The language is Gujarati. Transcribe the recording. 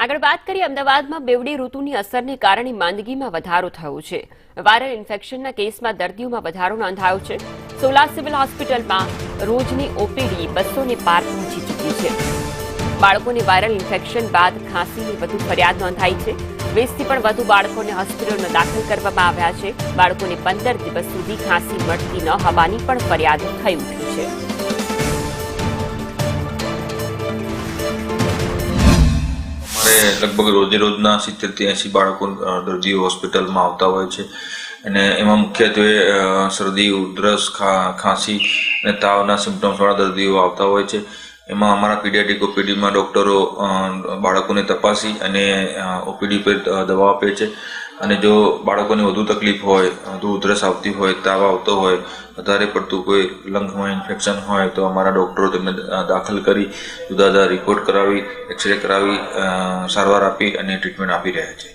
આગળ વાત કરીએ અમદાવાદમાં બેવડી ઋતુની અસરને કારણે માંદગીમાં વધારો થયો છે। વાયરલ ઇન્ફેક્શનના કેસમાં દર્દીઓમાં વધારો નોંધાયો છે। સોલા સિવિલ હોસ્પિટલમાં રોજની ઓપીડી 200 પાર પહોંચી ચૂકી છે। બાળકોને વાયરલ ઇન્ફેક્શન બાદ ખાંસીની વધુ ફરિયાદ નોંધાઈ છે। 20થી પણ વધુ બાળકોને હોસ્પિટલમાં દાખલ કરવામાં આવ્યા છે। બાળકોને 15 દિવસ સુધી ખાંસી મળતી ન હોવાની પણ ફરિયાદ થઈ ઉઠી છે। लगभग रोजे रोजना 70 થી 80 बाळको दर्दीओ होस्पिटल में आवता होय छे અને એમાં મુખ્યત્વે શરદી ઉધરસ ખાંસી અને તાવના સિમ્પટમ્સ વાળા દર્દીઓ આવતા હોય છે। એમાં અમારા પીડિયાટ્રિક ઓપીડીમાં ડોક્ટરો બાળકોને તપાસી અને ઓપીડી પર દવા આપે છે અને જો બાળકોને વધુ તકલીફ હોય, વધુ ઉધરસ આવતી હોય, તાવ આવતો હોય, વધારે પડતું કોઈ લંગમાં ઇન્ફેક્શન હોય તો અમારા ડોક્ટરો તેમને દાખલ કરી જુદા જુદા રિપોર્ટ કરાવી, એક્સરે કરાવી સારવાર આપી અને ટ્રીટમેન્ટ આપી રહ્યા છે।